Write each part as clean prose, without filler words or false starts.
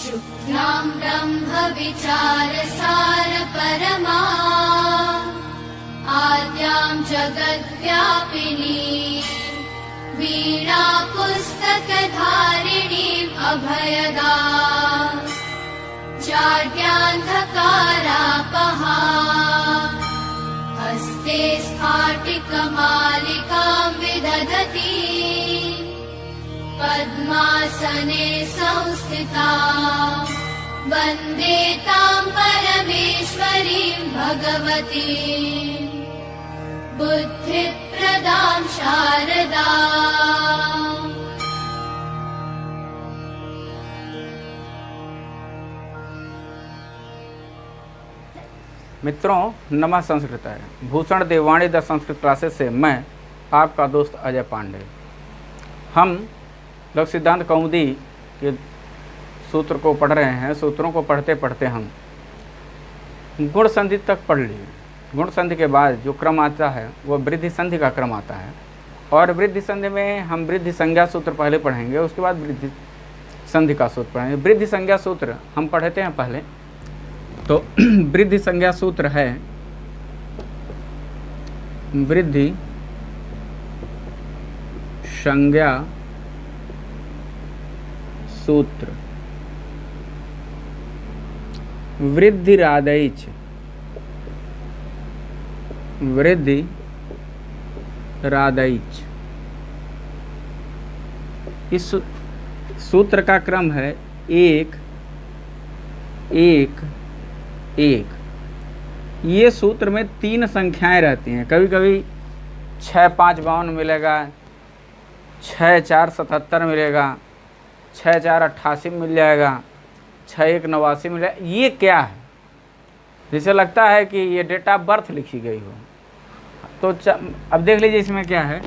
शुक्लां ब्रह्मविचारसार परमा आद्यां जगद्व्यापिनी वीणा पुस्तकधारिणीम् अभयदाम् जाड्यान्धकारापहा हस्ते स्फाटिकमालिकां विदधती पद्मासने संस्थिता वन्दे तां परमेश्वरीं भगवतीं बुद्धिप्रदां शारदा। मित्रों, नमः संस्कृत है। भूषण देववाणी द संस्कृत क्लासेस से मैं आपका दोस्त अजय पांडे। हम लोग सिद्धांत कौमुदी के सूत्र को पढ़ रहे हैं। सूत्रों को पढ़ते पढ़ते हम गुण संधि तक पढ़ लिए। गुण संधि के बाद जो क्रम आता है वह वृद्धि संधि का क्रम आता है, और वृद्धि संधि में हम वृद्धि संज्ञा सूत्र पहले पढ़ेंगे, उसके बाद वृद्धि संधि का सूत्र पढ़ेंगे। वृद्धि संज्ञा सूत्र हम पढ़ते हैं पहले। तो वृद्धि संज्ञा सूत्र है वृद्धि संज्ञा सूत्र वृद्धिरादैच वृद्धिरादैच। इस सूत्र का क्रम है 1 1 1। ये सूत्र में 3 संख्याएं रहती हैं। कभी कभी 6 5 52 मिलेगा, 6 4 77 मिलेगा, 6 4 88 मिल जाएगा, 6 1 89 मिल जाएगा। ये क्या है? जैसे लगता है कि ये डेट ऑफ बर्थ लिखी गई हो। तो अब देख लीजिए इसमें क्या है।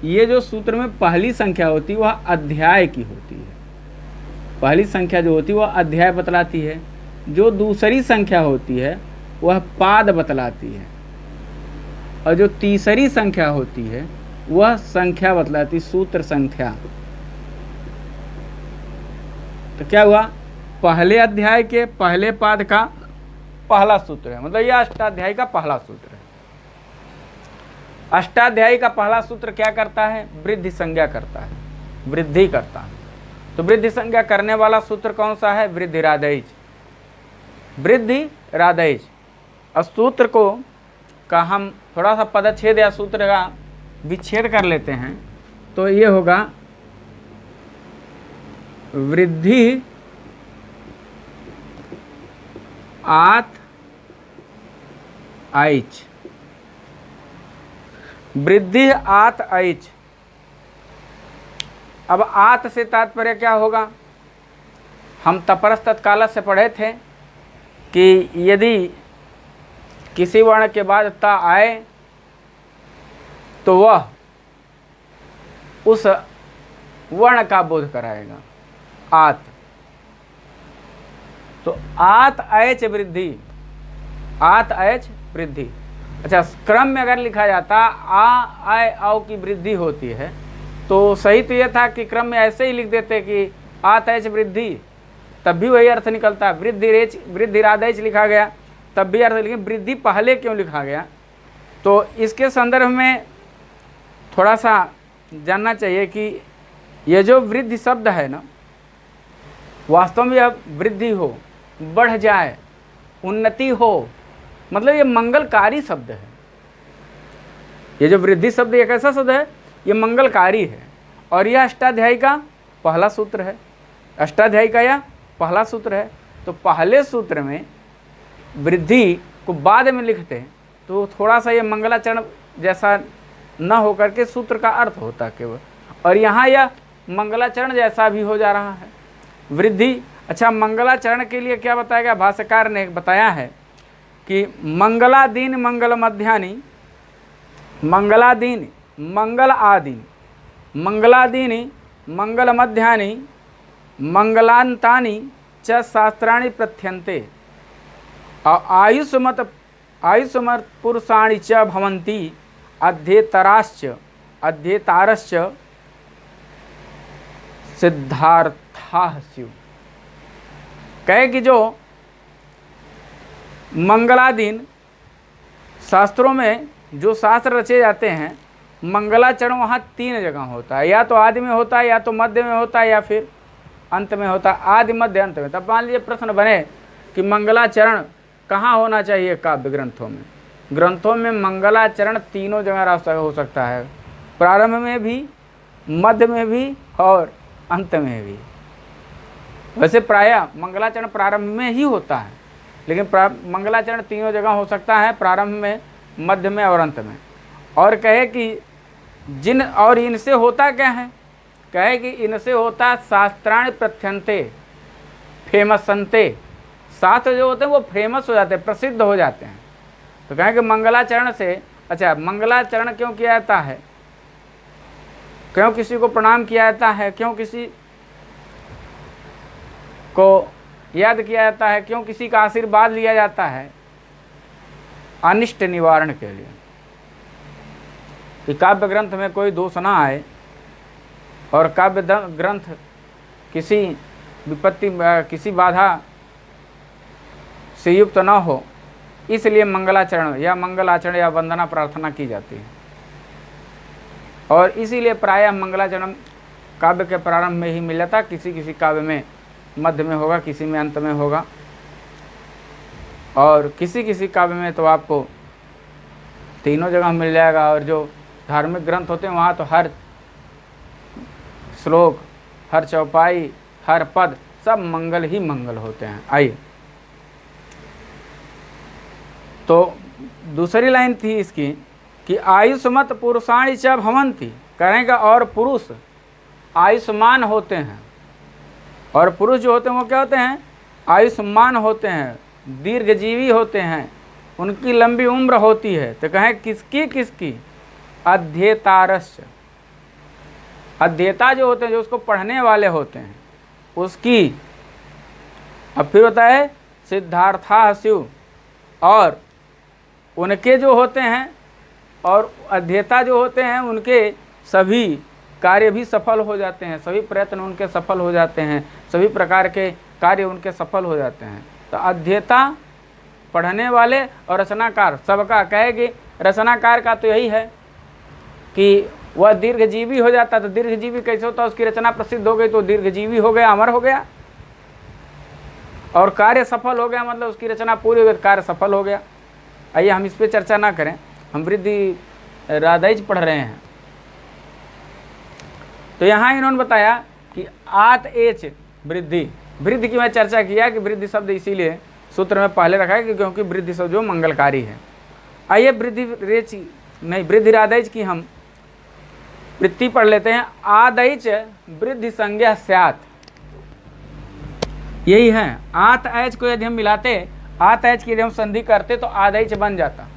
ये जो सूत्र में पहली संख्या होती है वह अध्याय की होती है। पहली संख्या जो होती है वह अध्याय बतलाती है। जो दूसरी संख्या होती है वह पाद बतलाती है, और जो तीसरी संख्या होती है वह संख्या बतलाती, सूत्र संख्या। तो क्या हुआ? पहले अध्याय के पहले पाद का पहला सूत्र है, मतलब यह अष्टाध्यायी का पहला सूत्र है। अष्टाध्यायी का पहला सूत्र क्या करता है? वृद्धि संज्ञा करता है, वृद्धि करता है। तो वृद्धि संज्ञा करने वाला सूत्र कौन सा है? वृद्धिरादैच, वृद्धिरादैच। अब सूत्र को का हम थोड़ा सा पदच्छेद या सूत्र का विच्छेद कर लेते हैं। तो ये होगा वृद्धि आत ऐच, वृद्धि आत ऐच। अब आत से तात्पर्य क्या होगा? हम तपरस तत्काल से पढ़े थे कि यदि किसी वर्ण के बाद ता आए तो वह उस वर्ण का बोध कराएगा, आत। तो आत ऐच वृद्धि, आत ऐच वृद्धि। अच्छा, क्रम में अगर लिखा जाता आ आय आओ की वृद्धि होती है तो सही तो यह था कि क्रम में ऐसे ही लिख देते कि आत ऐच वृद्धि, तब भी वही अर्थ निकलता। वृद्धिरादैच लिखा गया तब भी अर्थ, लेकिन वृद्धि पहले क्यों लिखा गया? तो इसके संदर्भ में थोड़ा सा जानना चाहिए कि यह जो वृद्धि शब्द है ना, वास्तव में यह वृद्धि हो, बढ़ जाए, उन्नति हो, मतलब ये मंगलकारी शब्द है। ये जो वृद्धि शब्द ये कैसा शब्द है? ये मंगलकारी है, और यह अष्टाध्यायी का पहला सूत्र है। अष्टाध्यायी का यह पहला सूत्र है। तो पहले सूत्र में वृद्धि को बाद में लिखते हैं तो थोड़ा सा ये मंगलाचरण जैसा न होकर के सूत्र का अर्थ होता केवल, और यहाँ यह मंगलाचरण जैसा भी हो जा रहा है, वृद्धि। अच्छा, मंगलाचरण के लिए क्या बताया गया? भाष्यकार ने बताया है कि मंगलादीन मंगल मध्यानि, मंगलादीन मंगल आदीन, मंगलादीनि मंगल मध्यानि मंगलांतानि च शास्त्राणि प्रथ्यन्ते आयुष्मत पुरुषाणि च भवन्ति अध्येतारश्च सिद्धार्थाः स्युः। कहे कि जो मंगलादीन शास्त्रों में जो शास्त्र रचे जाते हैं, मंगलाचरण वहाँ 3 जगह होता है, या तो आदि में होता है, या तो मध्य में होता है, या फिर अंत में होता है। आदि मध्य अंत में। तब मान लीजिए प्रश्न बने कि मंगलाचरण कहाँ होना चाहिए काव्य ग्रंथों में। ग्रंथों में मंगलाचरण 3 जगह हो सकता है, प्रारंभ में भी, मध्य में भी और अंत में भी। वैसे प्रायः मंगलाचरण प्रारंभ में ही होता है, लेकिन मंगलाचरण 3 जगह हो सकता है, प्रारंभ में, मध्य में और अंत में। और कहे कि जिन और इनसे होता क्या है, कहे कि इनसे होता शास्त्राणि प्रथ्यन्ते फेमसन्ते। शास्त्र जो होते हैं वो फेमस हो जाते हैं, प्रसिद्ध हो जाते हैं। तो कहें कि मंगलाचरण से, अच्छा मंगलाचरण क्यों किया जाता है, क्यों किसी को प्रणाम किया जाता है, क्यों किसी को याद किया जाता है, क्यों किसी का आशीर्वाद लिया जाता है, अनिष्ट निवारण के लिए, कि काव्य ग्रंथ में कोई दोष ना आए और काव्य ग्रंथ किसी विपत्ति, किसी बाधा से युक्त न हो, इसलिए मंगलाचरण या मंगल आचरण या वंदना प्रार्थना की जाती है। और इसीलिए प्रायः मंगलाचरण काव्य के प्रारंभ में ही मिल जाता, किसी किसी काव्य में मध्य में होगा, किसी में अंत में होगा, और किसी किसी काव्य में तो आपको 3 जगह मिल जाएगा। और जो धार्मिक ग्रंथ होते हैं वहाँ तो हर श्लोक, हर चौपाई, हर पद सब मंगल ही मंगल होते हैं। आइए, तो दूसरी लाइन थी इसकी कि आयुष्मत पुरुषाणि च भवन्ति, कहेंगे और पुरुष आयुष्मान होते हैं। और पुरुष जो होते हैं वो क्या होते हैं, आयुष्मान होते हैं, दीर्घजीवी होते हैं, उनकी लंबी उम्र होती है। तो कहें किसकी किसकी, अध्येतारस्य, अध्येता जो होते हैं, जो उसको पढ़ने वाले होते हैं, उसकी। अब फिर होता है सिद्धार्था शिव, और उनके जो होते हैं, और अध्येता जो होते हैं उनके सभी कार्य भी सफल हो जाते हैं, सभी प्रयत्न उनके सफल हो जाते हैं, सभी प्रकार के कार्य उनके सफल हो जाते हैं। तो अध्येता, पढ़ने वाले और रचनाकार सबका। कहेगी रचनाकार का तो यही है कि वह दीर्घजीवी हो जाता। तो दीर्घजीवी कैसे होता, उसकी रचना प्रसिद्ध हो गई तो दीर्घजीवी हो गया, अमर हो गया। और कार्य सफल हो गया, मतलब उसकी रचना पूरी हो गई, कार्य सफल हो गया। आइए हम इस पर चर्चा ना करें, हम वृद्धि राधाइज पढ़ रहे हैं। तो यहाँ इन्होंने बताया कि आत एच वृद्धि, वृद्धि की मैं चर्चा किया कि वृद्धि शब्द इसीलिए सूत्र में पहले रखा है कि क्योंकि वृद्धि शब्द जो मंगलकारी है। आइए वृद्धि रेच नहीं, वृद्धि राधाइज की हम वृत्ति पढ़ लेते हैं। आदैच वृद्धि संज्ञा स्यात्, यही है। आत ऐच को यदि हम मिलाते, आत ऐच की यदि हम संधि करते तो आदैच बन जाता।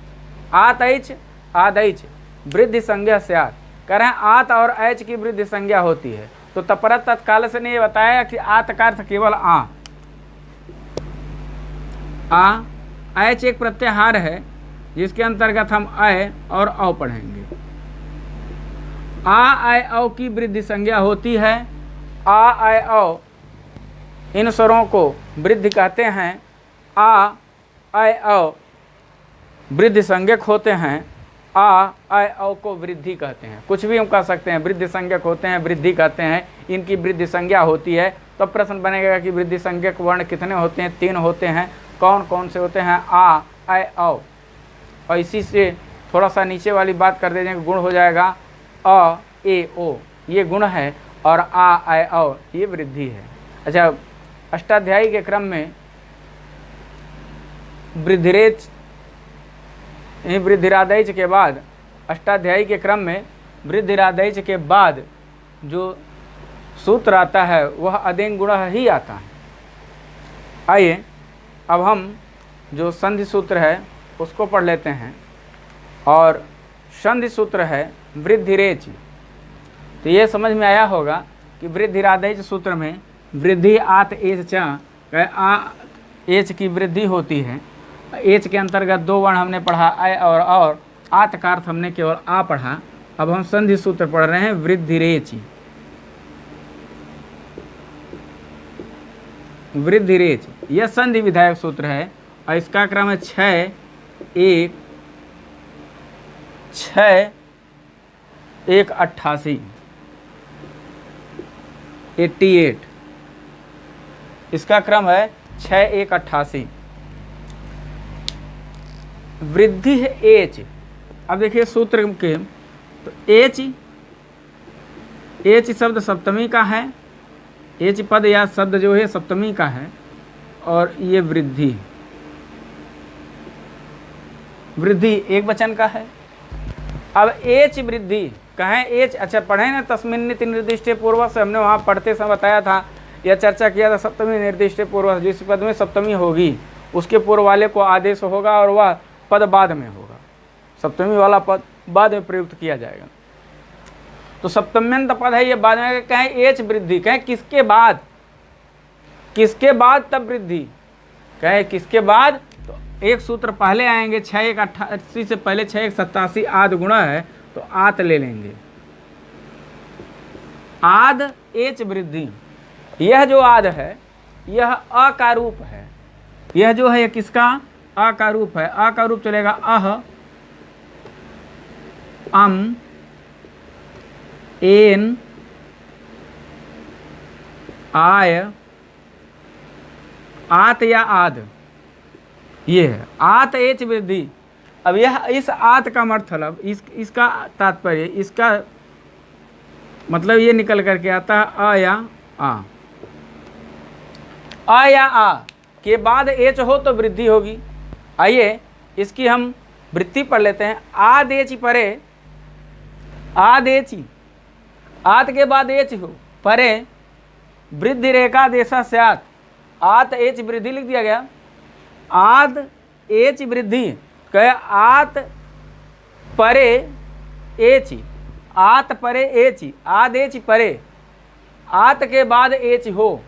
आत ऐच आदैच वृद्धि संज्ञा स्यात्, कह रहे हैं आत और ऐच की वृद्धि संज्ञा होती है। तो तत्परत तत्काल से ने ये बताया कि आत का अर्थ केवल आ, ऐच एक प्रत्याहार है जिसके अंतर्गत हम अय और औ पढ़ेंगे। अय औ की वृद्धि संज्ञा होती है। अय औ इन स्वरों को वृद्धि कहते हैं। अय औ वृद्धि संज्ञक होते हैं। अय औ को वृद्धि कहते हैं। कुछ भी हम कह सकते हैं, वृद्धि संज्ञक होते हैं, वृद्धि कहते हैं, इनकी वृद्धि संज्ञा होती है। तो प्रश्न बनेगा कि वृद्धि संज्ञक वर्ण कितने होते हैं? 3 होते हैं। कौन कौन से होते हैं? अय औ। और इसी से थोड़ा सा नीचे वाली बात कर दीजिए, गुण हो जाएगा अ ए ओ, ये गुण है, और अय औ ये वृद्धि है। अच्छा, अष्टाध्यायी के क्रम में वृद्धिरेच, वृद्धिरादैच के बाद, अष्टाध्यायी के क्रम में वृद्धिरादैच के बाद जो सूत्र आता है वह अदेंग गुण ही आता है। आइए अब हम जो संधि सूत्र है उसको पढ़ लेते हैं। और संधि सूत्र है वृद्धिरेच। तो ये समझ में आया होगा कि वृद्धिरादैच सूत्र में वृद्धि आत एच च, आ एच की वृद्धि होती है। एच के अंतर्गत 2 वर्ण हमने पढ़ा, अय और आत का अर्थ हमने केवल आ पढ़ा। अब हम संधि सूत्र पढ़ रहे हैं वृद्धिरेच। वृद्धिरेच यह संधि विधायक सूत्र है और इसका क्रम है 6 1 88। 88 इसका क्रम है 6188। वृद्धि है एच। अब देखिए सूत्र के, तो एच शब्द सप्तमी का है, एच पद या शब्द जो है सप्तमी का है, और ये वृद्धि एक वचन का है। अब एच वृद्धि कहें एच, अच्छा पढ़े ना तस्मिन्निति निर्दिष्टे पूर्वक से, हमने वहाँ पढ़ते समय बताया था या चर्चा किया था, सप्तमी निर्दिष्टे पूर्वक, जिस पद में सप्तमी होगी उसके पूर्व वाले को आदेश होगा और वह पद बाद में होगा, सप्तमी वाला पद बाद में प्रयुक्त किया जाएगा। तो सप्तम्यंत पद है ये बाद में, कहें एच वृद्धि, कहें किसके बाद, किसके बाद तब वृद्धि, कहें किसके बाद, तो एक सूत्र पहले आएंगे 6188 से पहले 6187 आद गुणा है, तो आत ले लेंगे, आद एच वृद्धि। यह जो आद है यह अ का रूप है, यह जो है किसका, अ का रूप है। अ का रूप चलेगा अह, अम, एन, आय, आत या आद, ये है आत एच वृद्धि। अब यह इस आत का मतलब इसका तात्पर्य, इसका मतलब ये निकल करके आता है अ या आ, अ या आ के बाद एच हो तो वृद्धि होगी। आइए इसकी हम वृत्ति पढ़ लेते हैं। आदेची परे, आदेची, आत के बाद एच हो, परे वृद्धि रेखा देशा स्यात्, आत एच वृद्धि लिख दिया गया। आद एच वृद्धि कहे आत परे एच, आत परे एच, आद एच परे, आत के बाद एच हो,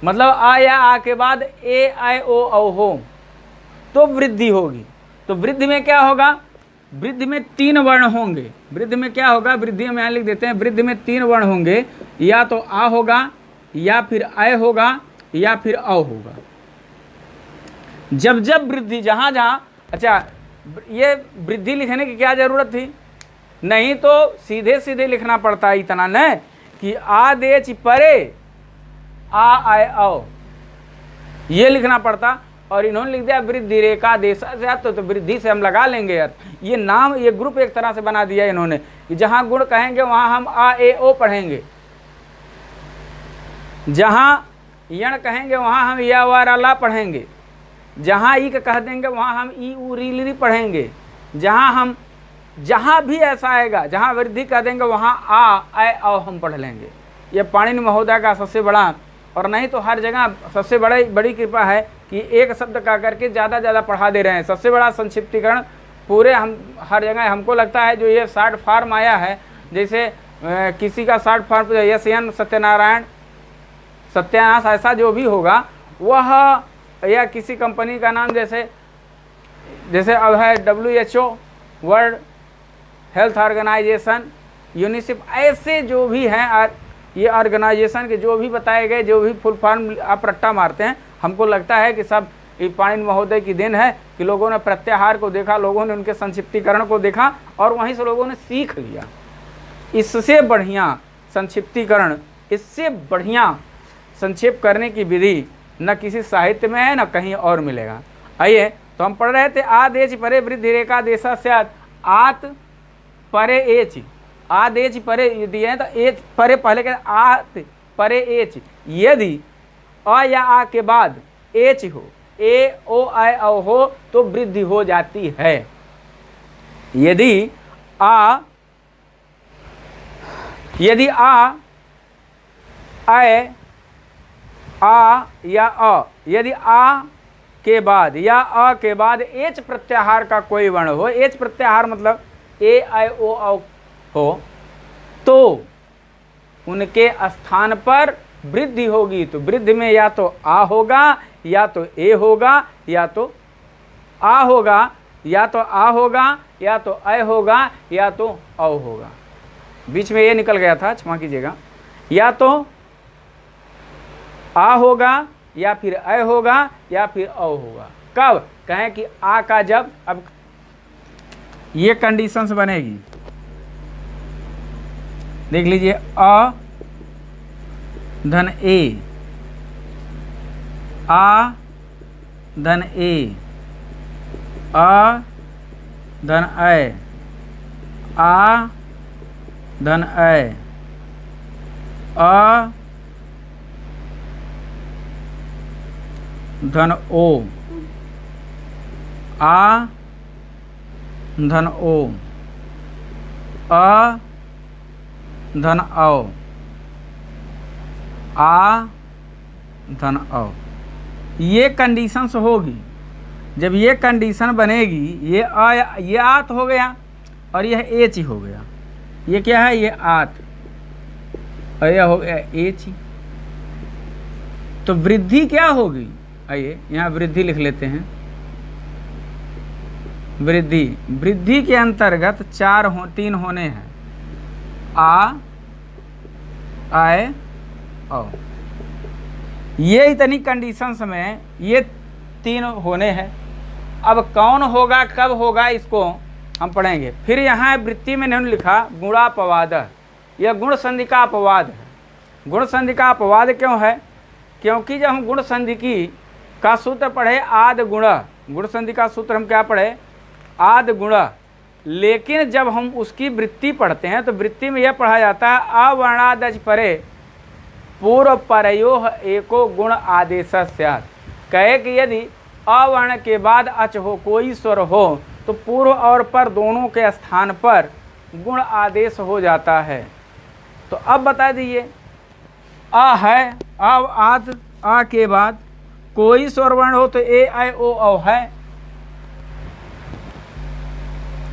मतलब आ या आ के बाद ए आई ओ औ हो तो वृद्धि होगी। तो वृद्धि में क्या होगा, वृद्धि में 3 वर्ण होंगे। वृद्धि में क्या होगा, वृद्धि हम यहाँ लिख देते हैं, वृद्धि में 3 वर्ण होंगे, या तो आ होगा, या फिर अय होगा, या फिर अ होगा। जब जब वृद्धि जहाँ जहाँ, अच्छा ये वृद्धि लिखने की क्या जरूरत थी, नहीं तो सीधे सीधे लिखना पड़ता है इतना न कि आदेच परे आ आय औ, ये लिखना पड़ता, और इन्होंने लिख दिया वृद्धि रेखा देशा से, तो वृद्धि से हम लगा लेंगे यार, ये नाम ये ग्रुप एक तरह से बना दिया इन्होंने कि जहाँ गुण कहेंगे वहाँ हम आ ए ओ पढ़ेंगे, जहाँ यण कहेंगे वहाँ हम या वा ला पढ़ेंगे, जहाँ ई कह देंगे वहाँ हम ई उ री ली पढ़ेंगे, जहाँ भी ऐसा आएगा जहाँ वृद्धि कह देंगे वहाँ आ ऐ औ हम पढ़ लेंगे। ये पाणिनि महोदय का सबसे बड़ा, और नहीं तो हर जगह सबसे बड़ी कृपा है कि एक शब्द का करके ज़्यादा पढ़ा दे रहे हैं। सबसे बड़ा संक्षिप्तीकरण पूरे हम हर जगह, हमको लगता है जो ये शॉर्ट फॉर्म आया है, जैसे किसी का short form S N Satyanarayan सत्यानाश ऐसा जो भी होगा वह, या किसी कंपनी का नाम जैसे अब है WHO world health organisation, UNICEF, ऐसे जो भी हैं ये ऑर्गेनाइजेशन के जो भी बताए गए, जो भी फुल फॉर्म आप रट्टा मारते हैं, हमको लगता है कि सब पाणिनि महोदय की देन है कि लोगों ने प्रत्याहार को देखा, लोगों ने उनके संक्षिप्तीकरण को देखा और वहीं से लोगों ने सीख लिया। इससे बढ़िया संक्षिप्तीकरण, इससे बढ़िया संक्षेप करने की विधि न किसी साहित्य में है न कहीं और मिलेगा। आइए तो हम पढ़ रहे थे आदेच परे वृद्धि रेखा देशा स्यात्, आत परे एच, आदेच परे यदि है तो एच परे पहले के आत परे एच, यदि अ या आ के बाद एच हो, ए ओ आई औ हो तो वृद्धि हो जाती है। यदि आ ऐ आ या अ, यदि आ के बाद या अ के बाद एच प्रत्याहार का कोई वर्ण हो, एच प्रत्याहार मतलब ए आई ओ औ हो, तो उनके स्थान पर वृद्धि होगी। तो वृद्धि में या तो आ होगा, या तो ए होगा, या तो आ होगा, या तो आ होगा, या तो अ होगा, या तो औ होगा। बीच में ये निकल गया था, क्षमा कीजिएगा। या तो आ होगा, या फिर अय होगा या फिर औ होगा। कब कहें कि आ का जब, अब ये कंडीशंस बनेगी, देख लीजिए, अ धन ए, आ धन ए, आ धन अय, आ धन अय, अ धन ओ, आ धन ओ, अ धन औ, आ धन औ। ये कंडीशंस होगी। जब ये कंडीशन बनेगी, ये ये आत हो गया और यह एच ही हो गया। ये क्या है? ये आत और यह हो गया एच। तो वृद्धि क्या होगी? आइए यहाँ वृद्धि लिख लेते हैं। वृद्धि के अंतर्गत 3 होने हैं, आ, आय, औ। ये इतनी कंडीशंस में ये 3 होने हैं। अब कौन होगा, कब होगा, इसको हम पढ़ेंगे। फिर यहाँ वृत्ति में इन्होंने लिखा गुणापवाद। यह गुण संधि का अपवाद है। गुण संधि का अपवाद क्यों है? क्योंकि जब हम गुण संधि का सूत्र पढ़े आद गुण, गुण संधि का सूत्र हम क्या पढ़े? आद गुण। लेकिन जब हम उसकी वृत्ति पढ़ते हैं तो वृत्ति में यह पढ़ा जाता है अवर्णादज परे पूर्व परयोः एको गुण आदेश स्यात्। कहे कि यदि अवर्ण के बाद अच हो, कोई स्वर हो, तो पूर्व और पर दोनों के स्थान पर गुण आदेश हो जाता है। तो अब बता दीजिए, अ है, अब आद, आ के बाद कोई स्वर वर्ण हो तो ए, ऐ, ओ, औ है।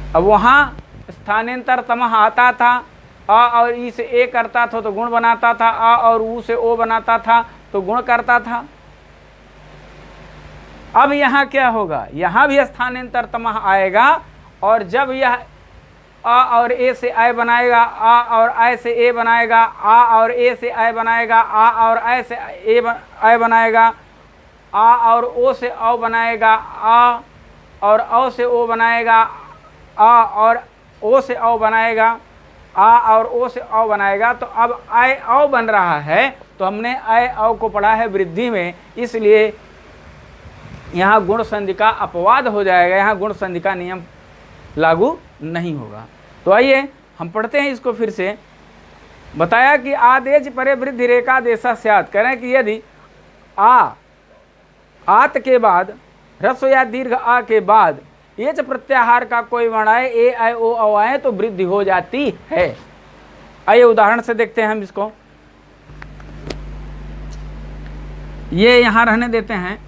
अब वहाँ स्थानांतर तमह आता था, अ और ई से ए करता था तो गुण बनाता था, अ और ऊ से ओ बनाता था तो गुण करता था। अब यहाँ क्या होगा? यहाँ भी स्थानांतर तमह आएगा और जब यह अ और ए से आय बनाएगा, आ और आय से ए बनाएगा, आ और ए से आय बनाएगा, आ और आय से आय बनाएगा, आ और ओ से औ बनाएगा, आ और औ से ओ बनाएगा, आ और ओ से औ बनाएगा, आ और ओ से औ बनाएगा। तो अब आय औ बन रहा है। तो हमने आय औ को पढ़ा है वृद्धि में, इसलिए यहाँ गुण संधि का अपवाद हो जाएगा। यहाँ गुण संधि का नियम लागू नहीं होगा। तो आइए हम पढ़ते हैं इसको फिर से। बताया कि आदेश परे वृद्धि रेखा देशा स्यात्। कह रहे हैं कि यदि आत के बाद ह्रस्व या दीर्घ आ के बाद एच प्रत्याहार का कोई वर्ण आए, ए, ऐ, ओ, औ आए तो वृद्धि हो जाती है। आइए उदाहरण से देखते हैं हम इसको। ये यहां रहने देते हैं।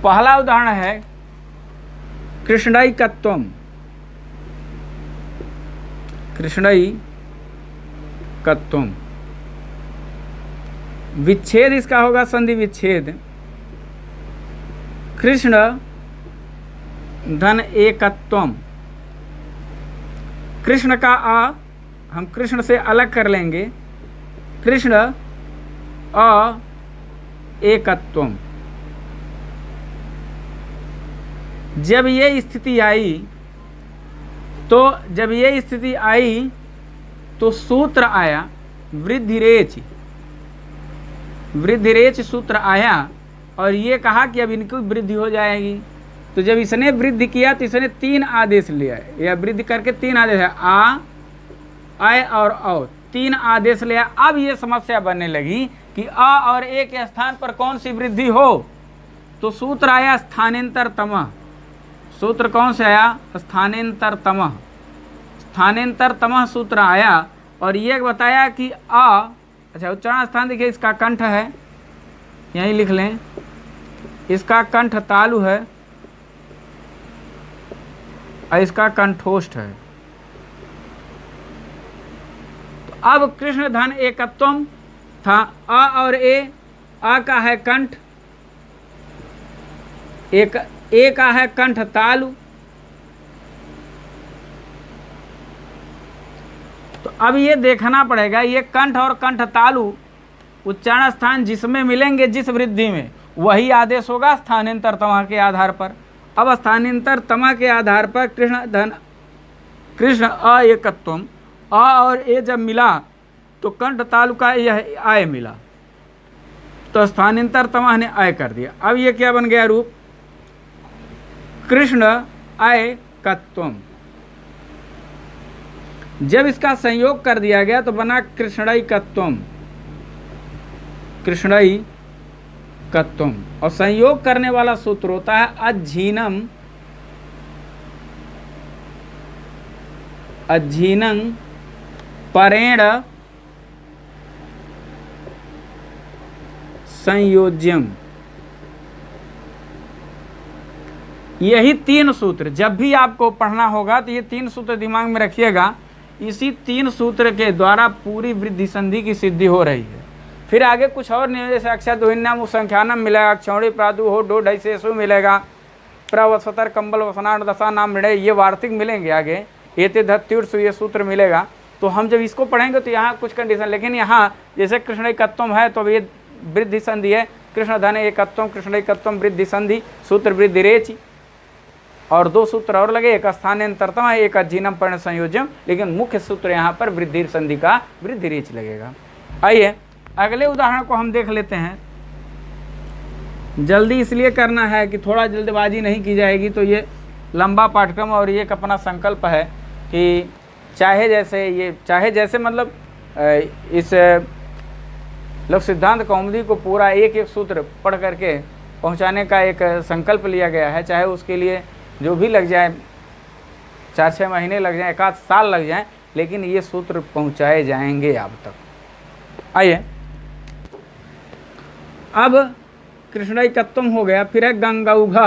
पहला उदाहरण है कृष्णई कत्वम। कृष्णई कत्वम, विच्छेद इसका होगा संधि विच्छेद। कृष्ण धन एकत्वम। कृष्ण का आ हम कृष्ण से अलग कर लेंगे। कृष्ण अ एकत्वम। जब ये स्थिति आई तो सूत्र आया वृद्धिरेच। वृद्धिरेच सूत्र आया और ये कहा कि अब इनकी वृद्धि हो जाएगी। तो जब इसने वृद्धि किया तो इसने 3 आदेश लिया। यह वृद्धि करके 3 आदेश है, आ, आय और औ, 3 आदेश लिया। अब ये समस्या बनने लगी कि अ और ए के स्थान पर कौन सी वृद्धि हो। तो सूत्र आया स्थानांतर तमः। सूत्र कौन से आया? स्थानांतर तमः। स्थानांतर तमः सूत्र आया और ये बताया कि अच्छा उच्चारण स्थान देखिए, इसका कंठ है, यहीं लिख लें। इसका कंठ तालु है और इसका कंठोष्ठ है। तो अब कृष्ण धन एकत्वम था, अ और ए, आ का है कंठ, ए का है कंठ तालु। तो अब ये देखना पड़ेगा, ये कंठ और कंठ तालु उच्चारण स्थान जिसमें मिलेंगे जिस वृद्धि में, वही आदेश होगा स्थानांतर तमा के आधार पर। अब स्थानांतर तमा के आधार पर कृष्ण अएकत्वम, अ और ए जब मिला तो कंठ तालु का यह आय मिला, तो स्थानांतर तमा ने आय कर दिया। अब ये क्या बन गया रूप, कृष्ण अएकत्वम। जब इसका संयोग कर दिया गया तो बना कृष्णैकत्वम, कृष्णैकत्वम। और संयोग करने वाला सूत्र होता है अज्झीनम, अज्झीनं परेण संयोज्यम। यही तीन सूत्र जब भी आपको पढ़ना होगा तो ये तीन सूत्र दिमाग में रखिएगा। इसी तीन सूत्र के द्वारा पूरी वृद्धि संधि की सिद्धि हो रही है। फिर आगे कुछ और नियम जैसे अक्षर दोहिन्याम संख्यानम मिलेगा, क्षौणी प्रादु हो डो ढई शेषु मिलेगा, प्रवस्तर कंबल वसनाट दशा नाम निर्णय, ये वार्तिक मिलेंगे आगे, एते धत्युर्सु ये सूत्र मिलेगा। तो हम जब इसको पढ़ेंगे तो यहाँ कुछ कंडीशन, लेकिन यहाँ जैसे कृष्ण एकत्वम है तो ये वृद्धि संधि है, कृष्ण धन एकत्वम कृष्ण एकत्वम वृद्धि संधि, सूत्र वृद्धि रेच, और दो सूत्र और लगे, एक स्थानांतरतम है, एक अज्जीनम पर्ण संयोजम, लेकिन मुख्य सूत्र यहाँ पर वृद्धि संधि का वृद्धि रेच लगेगा। आइए अगले उदाहरण को हम देख लेते हैं। जल्दी इसलिए करना है कि थोड़ा जल्दबाजी नहीं की जाएगी, तो ये लंबा पाठ्यक्रम और ये एक अपना संकल्प है कि चाहे जैसे मतलब इस लोक सिद्धांत कौमुदी को पूरा एक एक सूत्र पढ़ करके पहुंचाने का एक संकल्प लिया गया है, चाहे उसके लिए जो भी लग जाए, 4-6 महीने लग जाए, 1 साल लग जाए, लेकिन ये सूत्र पहुंचाए जाएंगे आप तक। आइए अब कृष्णैकत्वम हो गया, फिर है गंगौघ।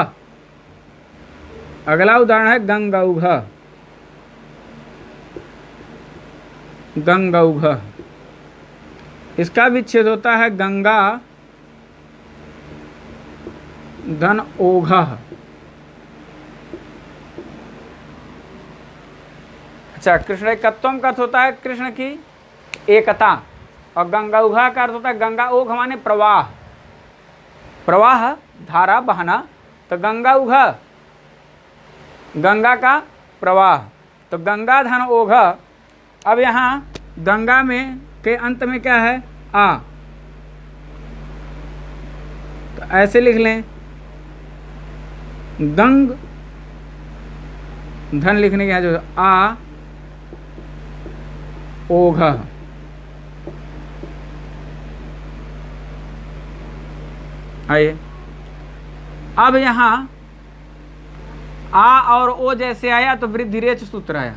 अगला उदाहरण है गंगौघ। गंगौघ इसका विच्छेद होता है गंगा धन ओघ। अच्छा, कृष्णैकत्वम का अर्थ होता है कृष्ण की एकता, और गंगौघ का अर्थ होता है गंगा ओघ माने प्रवाह, प्रवाह धारा बहना, तो गंगौघ गंगा का प्रवाह, तो गंगा धन ओघ। अब यहाँ गंगा में के अंत में क्या है, आ, तो ऐसे लिख लें, गंग धन लिखने के यहाँ जो आ ओघ। आइए अब यहाँ आ और ओ जैसे आया तो वृद्धिरेच सूत्र आया।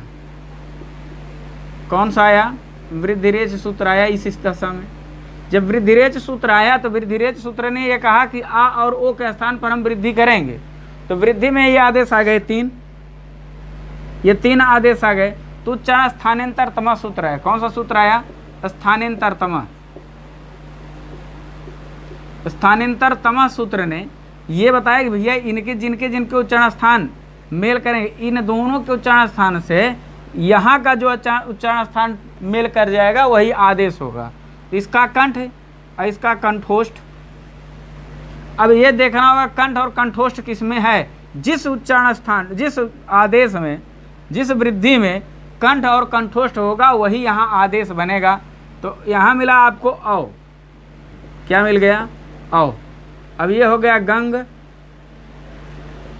कौन सा आया, वृद्धिरेच सूत्र आया इस दशा में। जब वृद्धिरेच सूत्र आया तो वृद्धिरेच सूत्र ने यह कहा कि आ और ओ के स्थान पर हम वृद्धि करेंगे, तो वृद्धि में ये आदेश आ गए तीन, ये तीन आदेश आ गए। तो उच्चारण स्थानांतरतम सूत्र है। कौन सा सूत्र आया, स्थानांतरतम। स्थानांतरतम सूत्र ने ये बताया कि भैया इनके जिनके उच्चारण स्थान मेल करेंगे, इन दोनों के उच्चारण स्थान से यहाँ का जो उच्चारण स्थान मेल कर जाएगा वही आदेश होगा। इसका कंठ और इसका कंठोष्ठ। अब ये देखना होगा कंठ और कंठोष्ठ किसमें है, जिस उच्चारण स्थान, जिस आदेश में, जिस वृद्धि में कंठ और कंठोष्ठ होगा वही यहाँ आदेश बनेगा। तो यहाँ मिला आपको औ, क्या मिल गया, औ। अब ये हो गया गंग,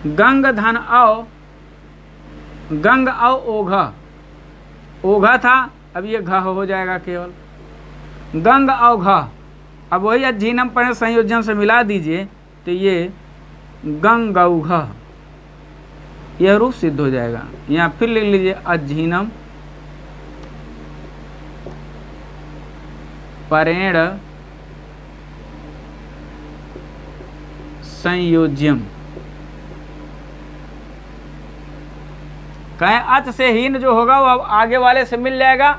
गंग धन औ, गंग औ ओघ, ओघ था, अब ये घ हो जाएगा केवल, गंग औ घ। अब वही अज्जीनम पर्ण संयोजन से मिला दीजिए तो ये गंगौघ, यह रूप सिद्ध हो जाएगा। यहाँ फिर लिख लीजिए अज्जीनम परेण संयोज्यम। कहें अच से हीन जो होगा वो अब आगे वाले से मिल जाएगा,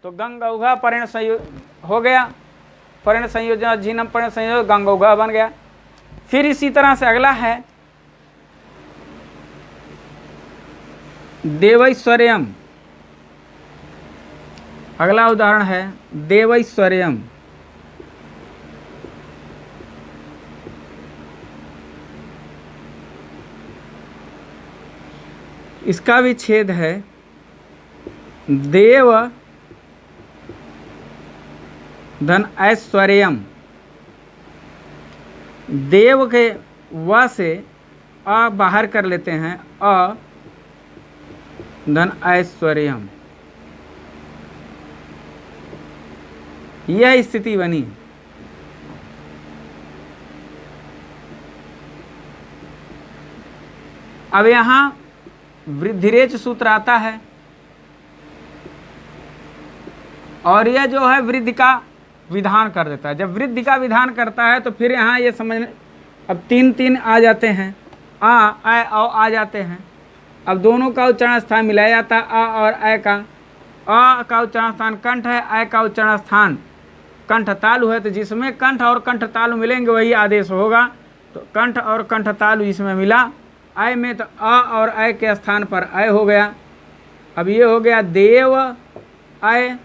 तो गंगौघ परेण संयोग हो गया, परेण संयोजन अज्जीनम परेण संयोजन गंगौघ बन गया। फिर इसी तरह से अगला है देवैश्वर्यम। अगला उदाहरण है देवैश्वर्यम। इसका विच्छेद है देव धन ऐश्वर्यम। देव के व से अ बाहर कर लेते हैं, अ धन ऐश्वर्यम। यह स्थिति बनी। अब यहां वृद्धिरेच सूत्र आता है और यह जो है वृद्धि का विधान कर देता है। जब वृद्धि का विधान करता है तो फिर यहाँ ये समझ, अब तीन तीन आ जाते हैं, आ औ आ जाते हैं। अब दोनों का उच्चारण स्थान मिलाया जाता है, आ और ऐ का। आ का उच्चारण स्थान कंठ है, ऐ का उच्चारण स्थान कंठ तालु है। तो जिसमें कंठ और कंठ तालु मिलेंगे वही आदेश होगा। तो कंठ और कंठ तालु इसमें मिला। ऐ में तो अ और ऐ के स्थान पर ऐ हो गया। अब ये हो गया देव ऐ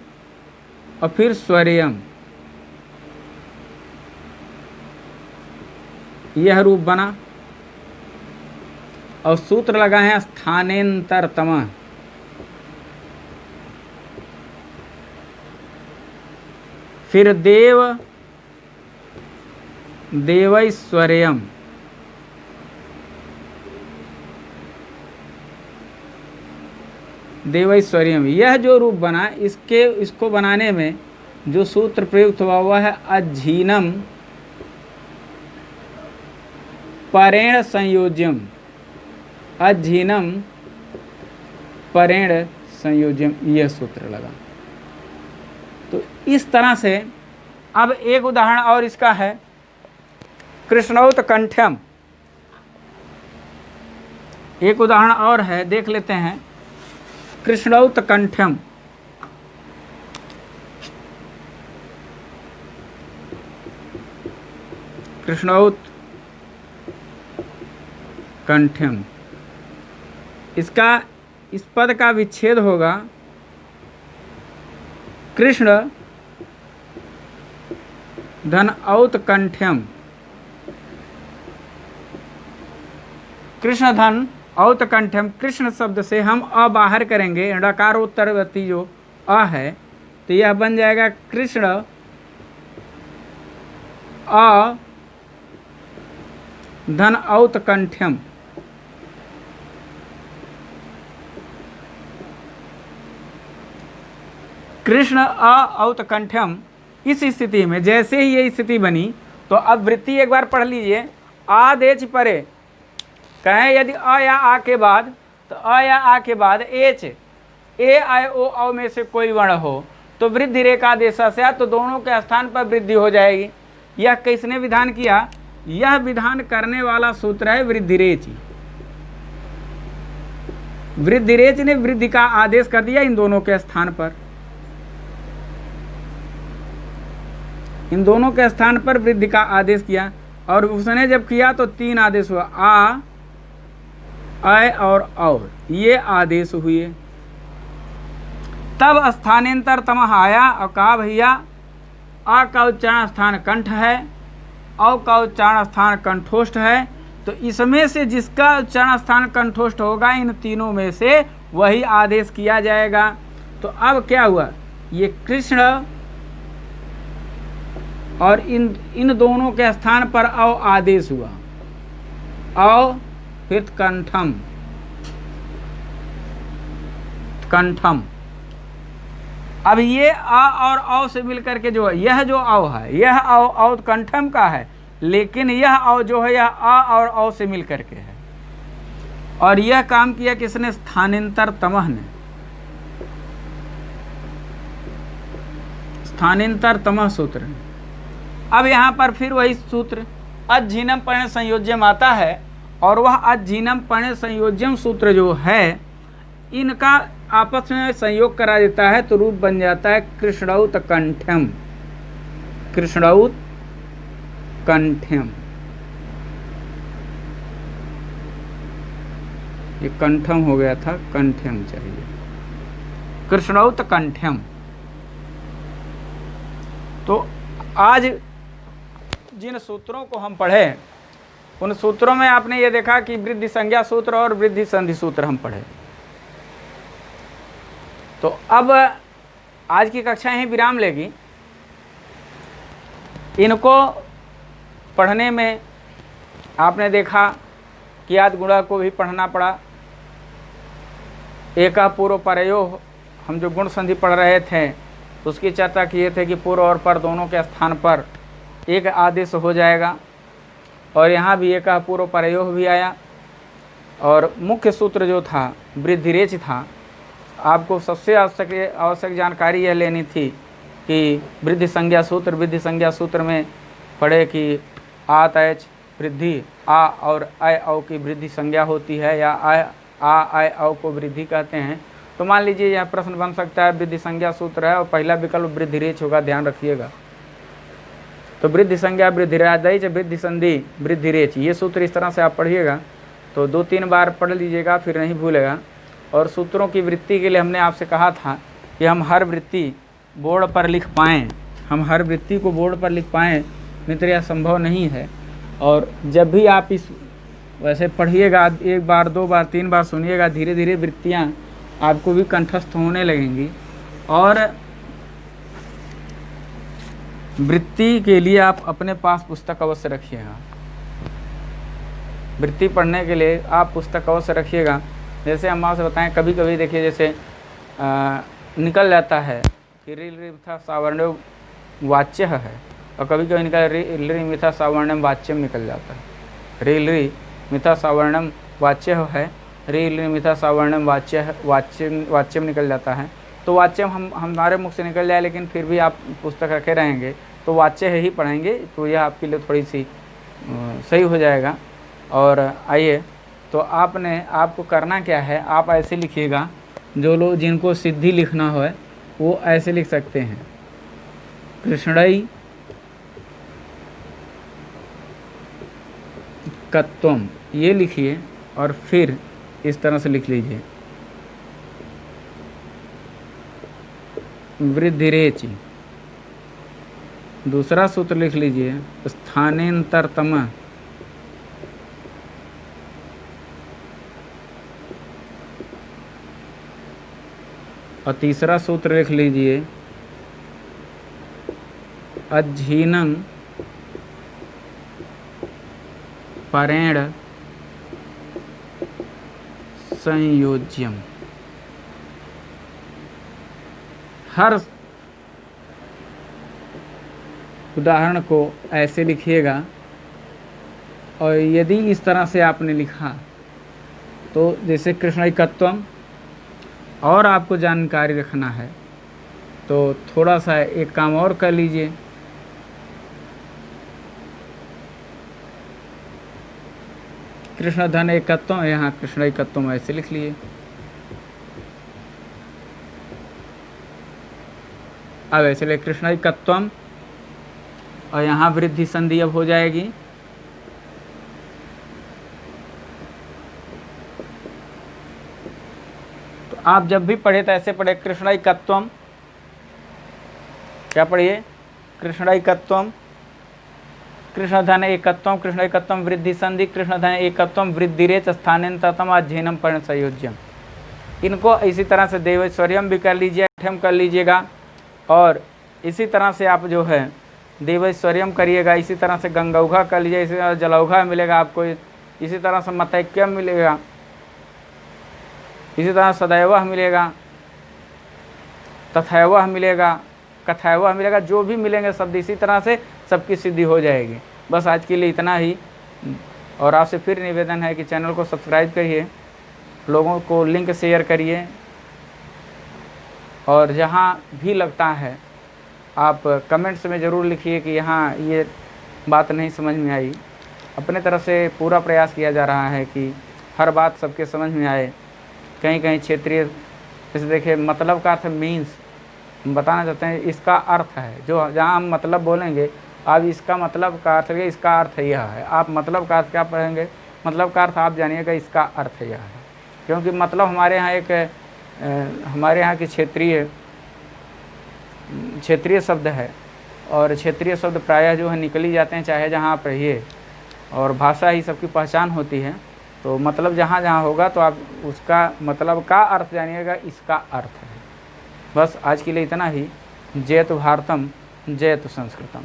और फिर स्वरियम, यह रूप बना। और सूत्र लगाए हैं स्थानेंतरतम। फिर देव देवैश्वर्यम, देवैश्वर्यम, यह जो रूप बना इसको बनाने में जो सूत्र प्रयुक्त हुआ वह है अज्झीनम परेण संयोज्यम। अज्झीनम परेण संयोज्यम, यह सूत्र लगा। तो इस तरह से अब एक उदाहरण और इसका है कृष्णौत कंठ्यम। एक उदाहरण और है, देख लेते हैं। कृष्णौत कंठ्यम, कृष्णौत कंठ्यम, इसका इस पद का विच्छेद होगा कृष्ण धन औत कंठ्यम। कृष्ण धन औत कंठ्यम, कृष्ण शब्द से हम अ बाहर करेंगे, णकारोत्तरवर्ती जो अ है, तो यह बन जाएगा कृष्ण अ धन औत कंठ्यम। कृष्ण अ औत कंठ्यम। इस स्थिति में जैसे ही ये स्थिति बनी तो अब वृत्ति एक बार पढ़ लीजिए। आदेच परे, कहें यदि अ या आ के बाद, तो अ या आ के बाद एच ए आय ओ औ में से कोई वर्ण हो तो वृद्धि रेखा देशा से, तो दोनों के स्थान पर वृद्धि हो जाएगी। यह किसने विधान किया? यह विधान करने वाला सूत्र है वृद्धिरेच। वृद्धिरेच ने वृद्धि का आदेश कर दिया इन दोनों के स्थान पर। इन दोनों के स्थान पर वृद्धि का आदेश किया और उसने जब किया तो तीन आदेश हुआ, आ ऐ और ये आदेश हुए। तब स्थानांतर तमह आया और कहा भैया आ का उच्चारण स्थान कंठ है, औ का उच्चारण स्थान कंठोष्ठ है, तो इसमें से जिसका उच्चारण स्थान कंठोष्ठ होगा इन तीनों में से वही आदेश किया जाएगा। तो अब क्या हुआ, ये कृष्ण और इन दोनों के स्थान पर औ आदेश हुआ। औ फिर कंठम, कंठम। अब ये आ और औ से मिलकर के जो है, यह जो औ है यह औ कंठम का है, लेकिन यह औ जो है यह आ और औ से मिलकर के है। और यह काम किया किसने? स्थानांतर तमह ने। स्थानांतर तमह सूत्र। अब यहाँ पर फिर वही सूत्र अज्झीनम पर्ण संयोज्यम आता है और वह अज्झीनम पर्ण संयोज्यम सूत्र जो है इनका आपस में संयोग करा देता है तो रूप बन जाता है कृष्णौत कंठ्यम। कृष्णौत कंठ्यम, ये कंठम हो गया था, कंठ्यम चाहिए। कृष्णौत कंठ्यम, तो आज जिन सूत्रों को हम पढ़े उन सूत्रों में आपने ये देखा कि वृद्धि संज्ञा सूत्र और वृद्धि संधि सूत्र हम पढ़े। तो अब आज की कक्षा यहीं विराम लेगी। इनको पढ़ने में आपने देखा कि आज गुणा को भी पढ़ना पड़ा। एका पूर्व परयो, हम जो गुण संधि पढ़ रहे थे उसकी चर्चा किए थे कि पूर्व और पर दोनों के स्थान पर एक आदेश हो जाएगा, और यहाँ भी एका पूर्व परयो भी आया। और मुख्य सूत्र जो था वृद्धिरेच था। आपको सबसे आवश्यक जानकारी यह लेनी थी कि वृद्धि संज्ञा सूत्र में पढ़े कि आत ऐच वृद्धि आ और आय औ की वृद्धि संज्ञा होती है, या आय औ को वृद्धि कहते हैं। तो मान लीजिए यह प्रश्न बन सकता है, वृद्धि संज्ञा सूत्र है और पहला विकल्प वृद्धिरेच होगा, ध्यान रखिएगा। तो वृद्धि संज्ञा वृद्धिरादैच वृद्धि संधि वृद्धिरेच, ये सूत्र इस तरह से आप पढ़िएगा। तो 2-3 बार पढ़ लीजिएगा, फिर नहीं भूलेगा। और सूत्रों की वृत्ति के लिए हमने आपसे कहा था कि हम हर वृत्ति बोर्ड पर लिख पाएँ, हम हर वृत्ति को बोर्ड पर लिख पाएँ, मित्र यह संभव नहीं है। और जब भी आप इस वैसे पढ़िएगा, 1 बार 2 बार 3 बार सुनिएगा, धीरे धीरे वृत्तियाँ आपको भी कंठस्थ होने लगेंगी। और वृत्ति के लिए आप अपने पास पुस्तक अवश्य रखिएगा। वृत्ति पढ़ने के लिए आप पुस्तक अवश्य रखिएगा। जैसे हम आपसे बताएं, कभी कभी देखिए जैसे निकल जाता है कि रील मिथा सावर्ण्य वाच्य है, और कभी कभी निकल री मिथा सावर्ण्यम वाच्यम निकल जाता है। री मिथा सावर्णम वाच्य है, री मिथा सावर्णम वाच्यम निकल जाता है। तो वाच्यम हमारे मुख से निकल जाए, लेकिन फिर भी आप पुस्तक रखे रहेंगे तो वाच्य ही पढ़ेंगे, तो यह आपके लिए थोड़ी सी सही हो जाएगा। और आइए, तो आपको करना क्या है, आप ऐसे लिखिएगा। जो लोग जिनको सिद्धि लिखना हो वो ऐसे लिख सकते हैं, कृष्णई कत्वम, ये लिखिए और फिर इस तरह से लिख लीजिए वृद्धिरेचि। दूसरा सूत्र लिख लीजिए स्थानेन्तरतम, और तीसरा सूत्र लिख लीजिए अज्झीनं परेण संयोज्यम। हर उदाहरण को ऐसे लिखिएगा, और यदि इस तरह से आपने लिखा तो जैसे कृष्णैकत्वम और आपको जानकारी रखना है तो थोड़ा सा एक काम और कर लीजिए। कृष्ण धन एकत्वम, यहाँ कृष्ण एकत्वम ऐसे लिख लिए। अब ऐसे ले कृष्ण एकत्वम, और यहाँ वृद्धि संधि अब हो जाएगी। तो आप जब भी पढ़े तो ऐसे पढ़े कृष्ण एकत्वम, क्या पढ़िए कृष्ण एकत्वम, कृष्ण धन एकत्वम, कृष्ण एकत्वम वृद्धि संधि, कृष्ण धन एकत्वम वृद्धिरेच स्थानेन्तरतम अध्ययनम पर्ण संयोज्यम। इनको इसी तरह से देवैश्वर्यम भी कर लीजिए, ठम कर लीजिएगा। और इसी तरह से आप जो है देवैश्वर्यम करिएगा, इसी तरह से गंगौघा कर लीजिए, इसी तरह जलौघा मिलेगा आपको, इसी तरह से मतैक्यम मिलेगा, इसी तरह सदैवह मिलेगा, तथैवह मिलेगा, कथैवह मिलेगा। जो भी मिलेंगे शब्द इसी तरह से सबकी सिद्धि हो जाएगी। बस आज के लिए इतना ही। और आपसे फिर निवेदन है कि चैनल को सब्सक्राइब करिए, लोगों को लिंक शेयर करिए, और जहाँ भी लगता है आप कमेंट्स में ज़रूर लिखिए कि यहाँ ये बात नहीं समझ में आई। अपने तरफ से पूरा प्रयास किया जा रहा है कि हर बात सबके समझ में आए। कहीं कहीं क्षेत्रीय, जैसे देखिए मतलब का अर्थ मीन्स हम बताना चाहते हैं, इसका अर्थ है। जो जहाँ हम मतलब बोलेंगे आप इसका मतलब का अर्थ है, इसका अर्थ यह है। आप मतलब का अर्थ क्या पढ़ेंगे, मतलब का अर्थ आप जानिएगा इसका अर्थ यह है। क्योंकि मतलब हमारे यहाँ हमारे यहाँ की क्षेत्रीय शब्द है, और क्षेत्रीय शब्द प्रायः जो है निकल ही जाते हैं, चाहे जहाँ आप रहिए, और भाषा ही सबकी पहचान होती है। तो मतलब जहाँ जहाँ होगा तो आप उसका मतलब का अर्थ जानिएगा, इसका अर्थ है। बस आज के लिए इतना ही। जयतु भारतम, जयतु संस्कृतम।